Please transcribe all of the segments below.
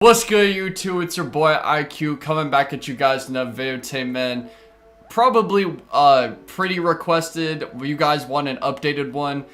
What's good, YouTube? It's your boy IQ coming back at you guys in a video today, man. Probably pretty requested. You guys want an updated one.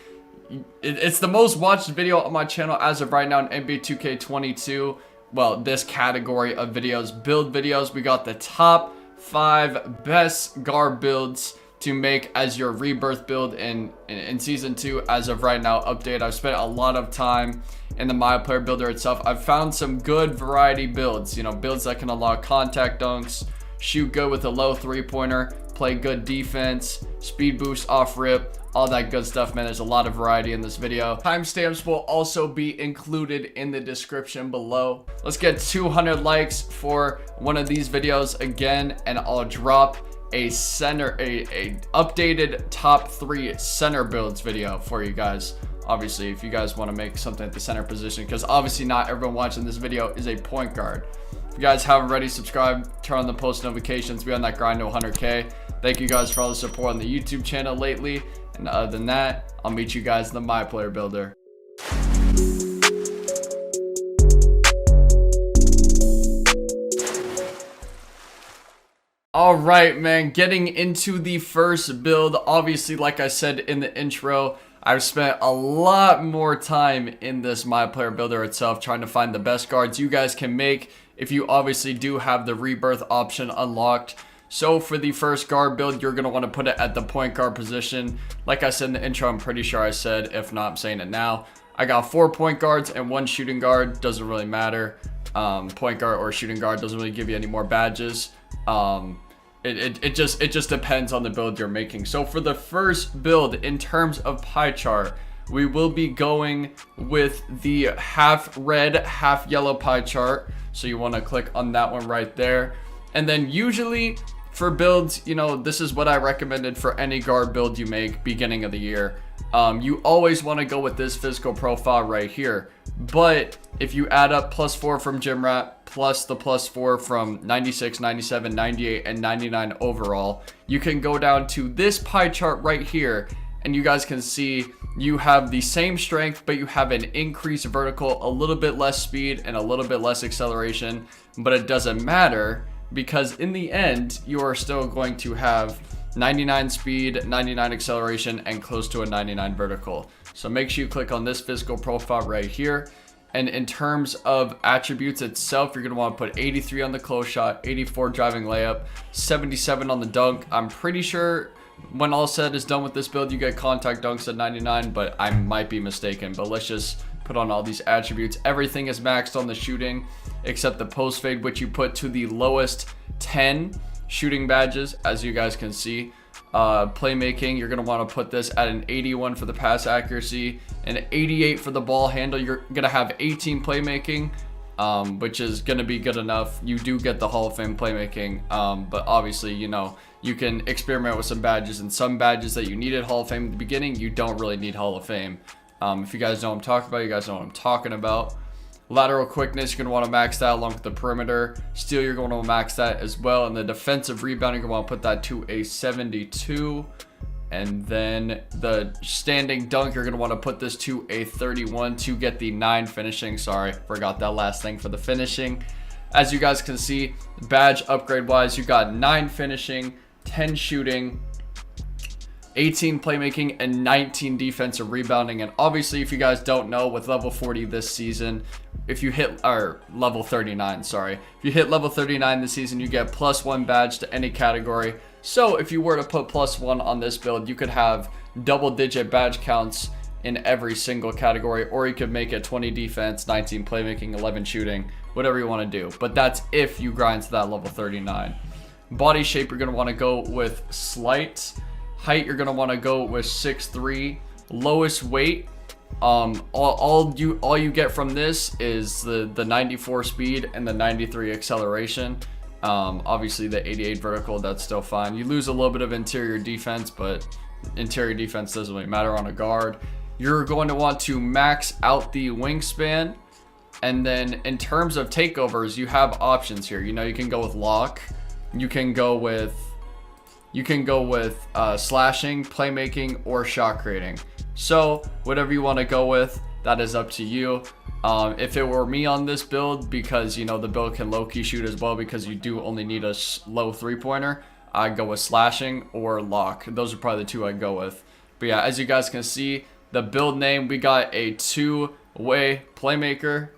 It's the most watched video on my channel as of right now in NBA2K22. Well, this category of videos, build videos. We got the top 5 best guard builds to make as your rebirth build in season 2 as of right now. Update. I've spent a lot of time in the My Player Builder itself. I've found some good variety builds, builds that can unlock contact dunks, shoot good with a low three-pointer, play good defense, speed boost off rip, all that good stuff, man. There's a lot of variety in this video. Timestamps will also be included in the description below. Let's get 200 likes for one of these videos again, and I'll drop a updated top 3 center builds video for you guys. Obviously, if you guys want to make something at the center position, because obviously not everyone watching this video is a point guard. If you guys haven't already, subscribe, turn on the post notifications, be on that grind to 100K. Thank you guys for all the support on the YouTube channel lately. And other than that, I'll meet you guys in the My Player Builder. All right, man, getting into the first build. Obviously, like I said in the intro, I've spent a lot more time in this My Player Builder itself trying to find the best guards you guys can make if you obviously do have the rebirth option unlocked. So for the first guard build, you're going to want to put it at the point guard position. Like I said in the intro, I'm pretty sure I said, if not, I'm saying it now. I got 4 point guards and 1 shooting guard. Doesn't really matter. Point guard or shooting guard doesn't really give you any more badges. It just depends on the build you're making. So for the first build, in terms of pie chart, we will be going with the half red, half yellow pie chart. So you want to click on that one right there. And then usually for builds, this is what I recommended for any guard build you make beginning of the year. You always want to go with this physical profile right here. But if you add up +4 from gym rat plus the +4 from 96, 97, 98, and 99 overall, you can go down to this pie chart right here, and you guys can see you have the same strength, but you have an increased vertical, a little bit less speed, and a little bit less acceleration. But it doesn't matter, because in the end, you are still going to have 99 speed, 99 acceleration, and close to a 99 vertical. So make sure you click on this physical profile right here. And in terms of attributes itself, you're going to want to put 83 on the close shot, 84 driving layup, 77 on the dunk. I'm pretty sure when all said is done with this build, you get contact dunks at 99, but I might be mistaken. But let's just put on all these attributes. Everything is maxed on the shooting except the post fade, which you put to the lowest 10 shooting badges, as you guys can see. Playmaking, you're going to want to put this at an 81 for the pass accuracy, an 88 for the ball handle. You're going to have 18 playmaking, which is going to be good enough. You do get the Hall of Fame playmaking, but obviously, you can experiment with some badges, and some badges that you needed Hall of Fame at the beginning, you don't really need Hall of Fame. If you guys know what I'm talking about, you guys know what I'm talking about. Lateral quickness, you're going to want to max that along with the perimeter. Steal, you're going to max that as well. And the defensive rebounding, you're going to want to put that to a 72. And then the standing dunk, you're going to want to put this to a 31 to get the 9 finishing. Sorry, forgot that last thing for the finishing. As you guys can see, badge upgrade wise, you got 9 finishing, 10 shooting, 18 playmaking, and 19 defensive rebounding. And obviously, if you guys don't know, with level 40 this season, if you hit, or level 39, sorry, if you hit level 39 this season, you get +1 badge to any category. So if you were to put +1 on this build, you could have double-digit badge counts in every single category, or you could make it 20 defense, 19 playmaking, 11 shooting, whatever you want to do. But that's if you grind to that level 39. Body shape, you're going to want to go with slight. Height, you're going to want to go with 6'3". Lowest weight, all you get from this is the 94 speed and the 93 acceleration. Obviously the 88 vertical, that's still fine. You lose a little bit of interior defense, but interior defense doesn't really matter on a guard. You're going to want to max out the wingspan. And then in terms of takeovers, you have options here. You can go with lock, you can go with slashing, playmaking, or shot creating. So whatever you want to go with. that is up to you. If it were me on this build, because you know the build can low-key shoot as well, because you do only need a low three-pointer, I'd go with slashing or lock. Those are probably the two I'd go with. But yeah, as you guys can see, the build name, we got a two-way playmaker.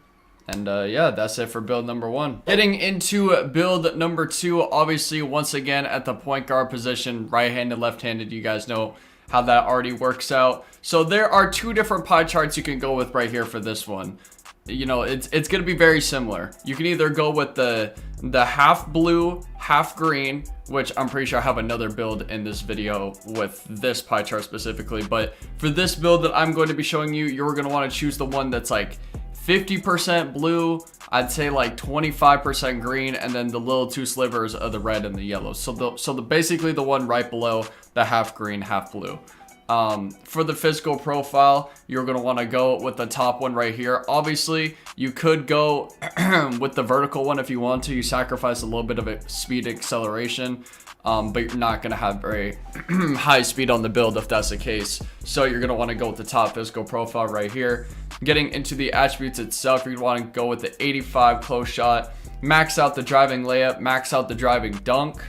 And yeah, that's it for build number 1. Getting into build number 2, obviously, once again, at the point guard position, right-handed, left-handed, you guys know how that already works out. So there are 2 different pie charts you can go with right here for this one. You know, it's going to be very similar. You can either go with the half blue, half green, which I'm pretty sure I have another build in this video with this pie chart specifically. But for this build that I'm going to be showing you, you're going to want to choose the one that's like 50% blue, I'd say like 25% green, and then the little 2 slivers of the red and the yellow. So basically the one right below the half green, half blue. For the physical profile, you're going to want to go with the top one right here. Obviously, you could go with the vertical one if you want to. You sacrifice a little bit of a speed acceleration, but you're not going to have very high speed on the build if that's the case. So you're going to want to go with the top physical profile right here. Getting into the attributes itself, you're going to want to go with the 85 close shot, max out the driving layup, max out the driving dunk.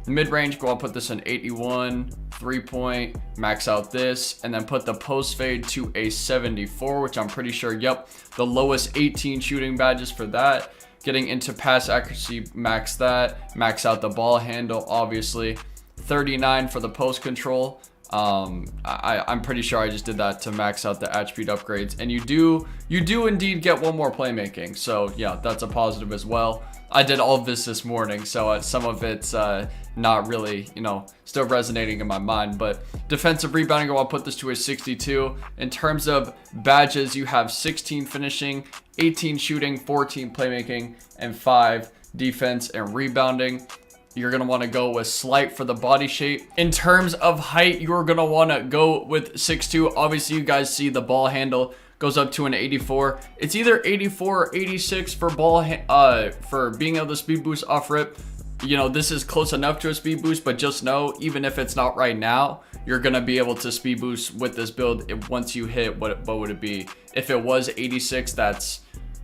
Mid-range, go on, put this in 81, 3-point, max out this, and then put the post fade to a 74, which I'm pretty sure, yep, the lowest 18 shooting badges for that. Getting into pass accuracy, max that, max out the ball handle, obviously. 39 for the post control. I'm pretty sure I just did that to max out the attribute upgrades, and you do indeed get one more playmaking, so yeah, that's a positive as well. I did all of this morning, so some of it's not really, you know, still resonating in my mind. But defensive rebounding, I'll put this to a 62. In terms of badges, you have 16 finishing, 18 shooting, 14 playmaking, and 5 defense and rebounding. You're going to want to go with slight for the body shape. In terms of height, you're going to want to go with 6'2". Obviously, you guys see the ball handle goes up to an 84. It's either 84 or 86 for for being able to speed boost off rip. You know, this is close enough to a speed boost, but just know, even if it's not right now, you're going to be able to speed boost with this build once you hit, what would it be? If it was 86, that's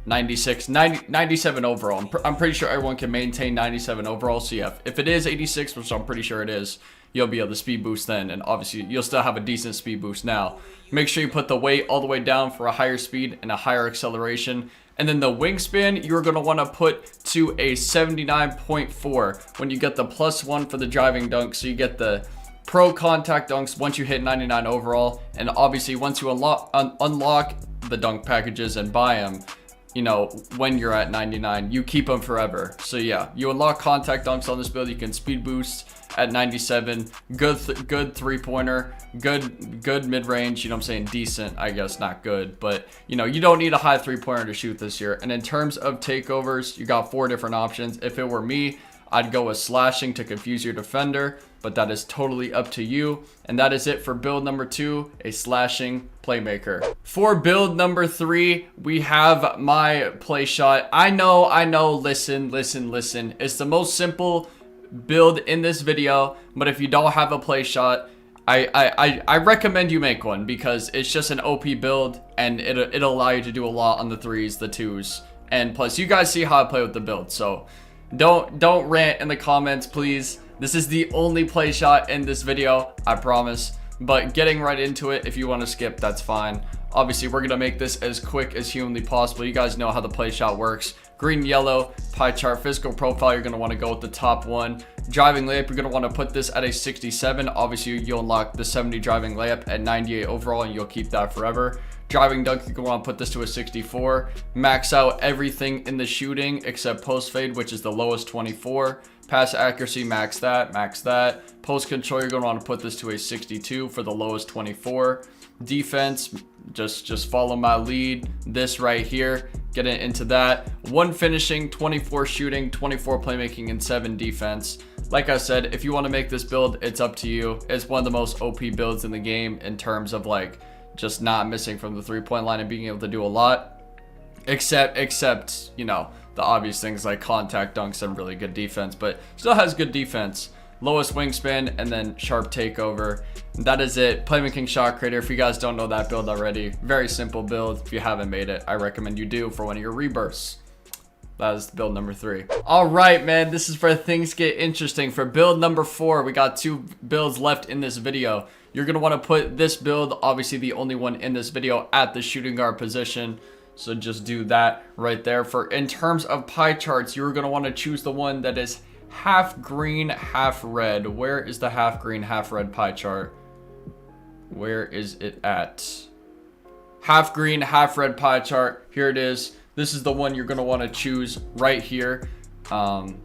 97 overall. I'm pretty sure everyone can maintain 97 overall. So yeah, if it is 86, which I'm pretty sure it is, you'll be able to speed boost then, and obviously you'll still have a decent speed boost now. Make sure you put the weight all the way down for a higher speed and a higher acceleration. And then the wingspan, you're going to want to put to a 79.4 when you get the +1 for the driving dunk. So you get the pro contact dunks once you hit 99 overall. And obviously once you unlock the dunk packages and buy them, you know, when you're at 99, you keep them forever. So yeah, you unlock contact dunks on this build. You can speed boost at 97. Good 3-pointer, good mid-range, you know what I'm saying, decent, I guess, not good, but you know, you don't need a high 3-pointer to shoot this year. And in terms of takeovers, you got 4 different options. If it were me, I'd go with slashing to confuse your defender, but that is totally up to you. And that is it for build number 2, a slashing playmaker. For build number 3, we have my play shot. I know, listen. It's the most simple build in this video, but if you don't have a play shot, I recommend you make one, because it's just an OP build, and it'll allow you to do a lot on the 3s, the 2s, and plus you guys see how I play with the build. So don't rant in the comments, please. This is the only play shot in this video, I promise. But getting right into it, if you want to skip, that's fine. Obviously, we're going to make this as quick as humanly possible. You guys know how the play shot works. Green, yellow, pie chart, physical profile, you're going to want to go with the top one. Driving layup, you're going to want to put this at a 67. Obviously, you'll unlock the 70 driving layup at 98 overall, and you'll keep that forever. Driving dunk, you're going to want to put this to a 64. Max out everything in the shooting except post fade, which is the lowest, 24. Pass accuracy, max that. Post control, you're going to want to put this to a 62 for the lowest, 24. Defense, just follow my lead. This right here, getting into that. 1 finishing, 24 shooting, 24 playmaking, and 7 defense. Like I said, if you want to make this build, it's up to you. It's one of the most OP builds in the game in terms of like just not missing from the 3-point line and being able to do a lot. Except, you know, the obvious things like contact dunks and really good defense, but still has good defense. lowest wingspan, and then sharp takeover. That is it. Playmaking shot creator. If you guys don't know that build already, very simple build. If you haven't made it, I recommend you do for one of your rebirths. That is build number 3. All right, man, this is where things get interesting. For build number 4, we got 2 builds left in this video. You're going to want to put this build, obviously the only one in this video, at the shooting guard position. So just do that right there. In terms of pie charts, you're going to want to choose the one that is half green, half red. Where is the half green, half red pie chart? Where is it at? Half green, half red pie chart. Here it is. This is the one you're going to want to choose right here. And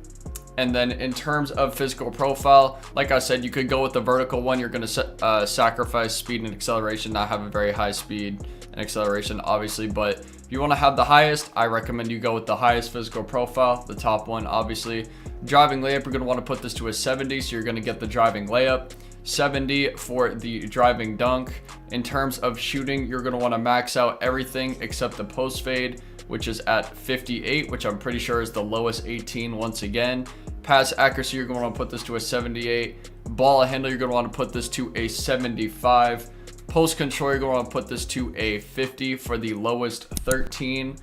then in terms of physical profile, like I said, you could go with the vertical one. You're going to sacrifice speed and acceleration, not have a very high speed and acceleration, obviously. But if you want to have the highest, I recommend you go with the highest physical profile, the top one, obviously. Driving layup, you're going to want to put this to a 70, so you're going to get the driving layup. 70 for the driving dunk. In terms of shooting, you're going to want to max out everything except the post fade, which is at 58, which I'm pretty sure is the lowest 18 once again. Pass accuracy, you're going to want to put this to a 78. Ball handle, you're going to want to put this to a 75. Post control, you're going to want to put this to a 50 for the lowest 13.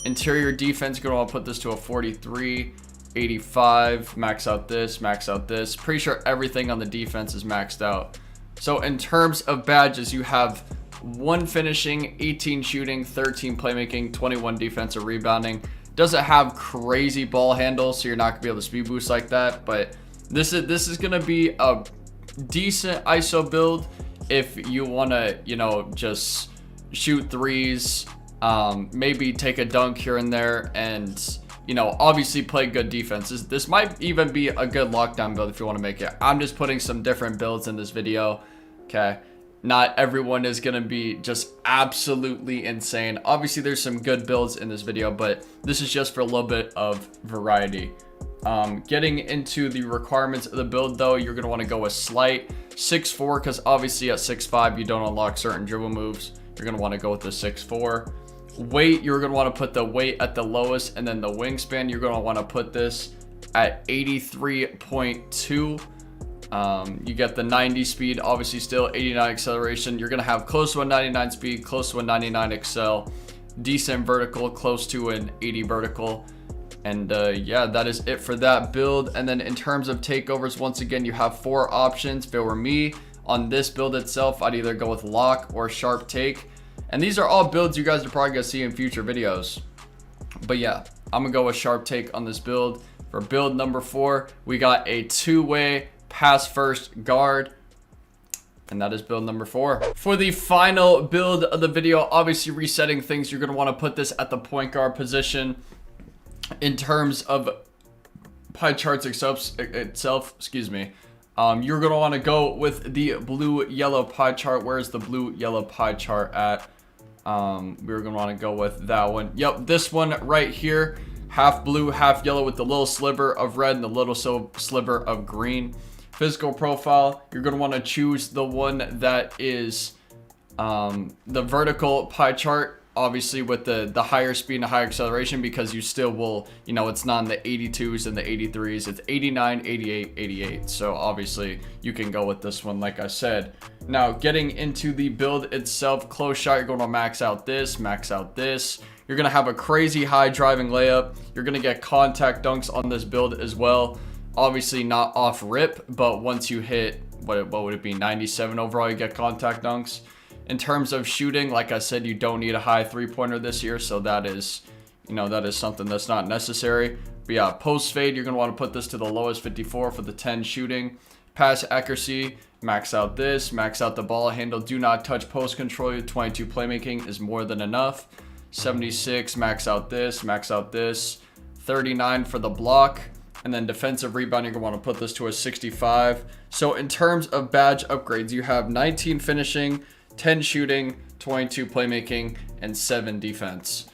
Interior defense, you're going to want to put this to a 43. 85. Max out this, max out this. Pretty sure everything on the defense is maxed out. So in terms of badges, you have 1 finishing, 18 shooting, 13 playmaking, 21 defensive rebounding. Doesn't have crazy ball handle, so you're not gonna be able to speed boost like that. But this is gonna be a decent ISO build if you wanna, you know, just shoot threes, maybe take a dunk here and there, and you know, obviously play good defenses. This might even be a good lockdown build if you want to make it. I'm just putting some different builds in this video. Okay. Not everyone is going to be just absolutely insane. Obviously, there's some good builds in this video, but this is just for a little bit of variety. Getting into the requirements of the build, though, you're going to want to go with slight 6'4", because obviously at 6'5", you don't unlock certain dribble moves. You're going to want to go with the 6'4". Weight, you're going to want to put the weight at the lowest, and then the wingspan, you're going to want to put this at 83.2. You get the 90 speed, obviously still 89 acceleration. You're going to have close to a 99 speed, close to a 99 excel, decent vertical, close to an 80 vertical. And yeah, that is it for that build. And then in terms of takeovers, once again, you have 4 options. If it were me on this build itself, I'd either go with lock or sharp take. And these are all builds you guys are probably going to see in future videos. But yeah, I'm going to go with sharp take on this build. For build number 4, we got a 2-way pass first guard. And that is build number 4. For the final build of the video, obviously resetting things, you're going to want to put this at the point guard position. In terms of pie charts itself, excuse me. You're going to want to go with the blue-yellow pie chart. Where's the blue-yellow pie chart at? We're going to want to go with that one. Yep, this one right here. Half blue, half yellow with the little sliver of red and the little sliver of green. Physical profile, you're going to want to choose the one that is the vertical pie chart. Obviously with the higher speed and higher acceleration, because you still will, you know, it's not in the 82s and the 83s. It's 89, 88, 88. So obviously you can go with this one, like I said. Now getting into the build itself, close shot, you're going to max out this, max out this. You're going to have a crazy high driving layup. You're going to get contact dunks on this build as well. Obviously not off rip, but once you hit, what would it be, 97 overall, you get contact dunks. In terms of shooting, like I said, you don't need a high 3-pointer this year, so that is, you know, that is something that's not necessary. But yeah, post fade, you're going to want to put this to the lowest 54 for the 10 shooting. Pass accuracy, max out this, max out the ball handle. Do not touch post control. 22 playmaking is more than enough. 76, max out this, max out this. 39 for the block. And then defensive rebound, you're going to want to put this to a 65. So in terms of badge upgrades, you have 19 finishing, 10 shooting, 22 playmaking, and 7 defense.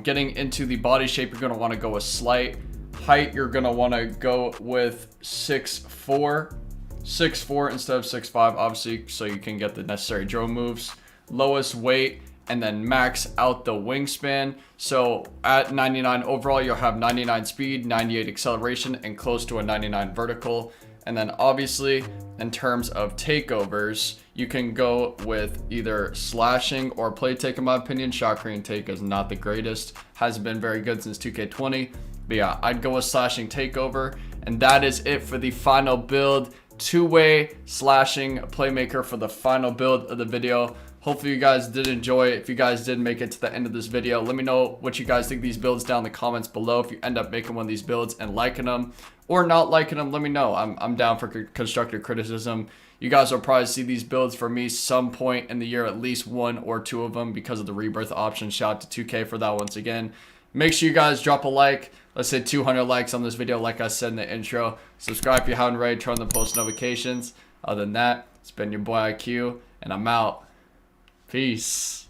Getting into the body shape, you're going to want to go with slight. Height, you're going to want to go with 6'4". 6'4" instead of 6'5", obviously, so you can get the necessary drone moves. Lowest weight, and then max out the wingspan. So at 99 overall, you'll have 99 speed, 98 acceleration, and close to a 99 vertical. And then obviously in terms of takeovers, you can go with either slashing or play take. In my opinion, shot creating take is not the greatest, hasn't been very good since 2K20, but yeah, I'd go with slashing takeover. And that is it for the final build. Two-way slashing playmaker for the final build of the video. Hopefully you guys did enjoy it. If you guys did make it to the end of this video, let me know what you guys think of these builds down in the comments below. If you end up making one of these builds and liking them or not liking them, let me know. I'm down for constructive criticism. You guys will probably see these builds for me some point in the year, at least one or two of them, because of the rebirth option. Shout out to 2K for that once again. Make sure you guys drop a like. Let's hit 200 likes on this video, like I said in the intro. Subscribe if you haven't already. Turn on the post notifications. Other than that, it's been your boy IQ, and I'm out. Peace.